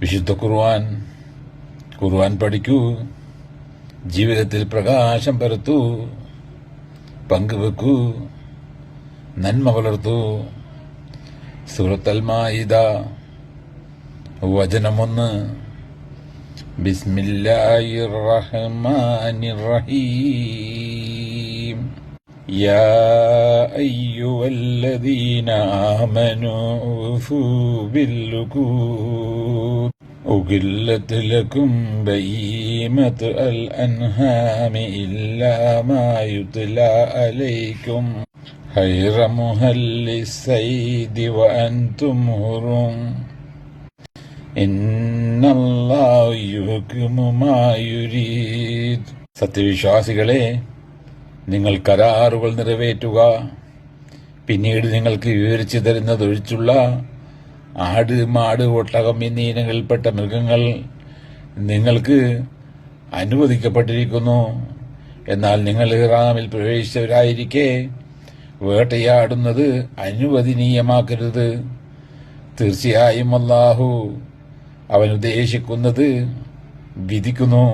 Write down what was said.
വിശുദ്ധ ഖുർആൻ പഠിക്കൂ, ജീവിതത്തിൽ പ്രകാശം പരത്തൂ, പങ്കുവെക്കൂ, നന്മ വളർത്തൂ. സൂറത്തുൽ മാഇദ വചനം 1. ബിസ്മില്ലാഹിർ റഹ്മാനിർ റഹീം. യാ അയ്യുഹല്ലദീന ആമനൂ ഊഫൂ ബിൽ-ഉഖൂദ് أحلت لكم بهيمة الأنعام إلا ما يتلى عليكم غير محل الصيد وأنتم حرم إن الله يحكم ما يريد. സത്യവിശ്വാസികളെ, നിങ്ങൾ കരാറുകൾ നിറവേറ്റുക. പിന്നീട് നിങ്ങൾക്ക് വിവരിച്ചു തരുന്നതൊഴിച്ചുള്ള ആട്, മാട്, ഒട്ടകം എന്നീ ഇനങ്ങളിൽപ്പെട്ട മൃഗങ്ങൾ നിങ്ങൾക്ക് അനുവദിക്കപ്പെട്ടിരിക്കുന്നു. എന്നാൽ നിങ്ങൾ ഇഹ്റാമിൽ പ്രവേശിച്ചവരായിരിക്കെ വേട്ടയാടുന്നത് അനുവദനീയമാക്കരുത്. തീർച്ചയായും അല്ലാഹു അവൻ ഉദ്ദേശിക്കുന്നത് വിധിക്കുന്നു.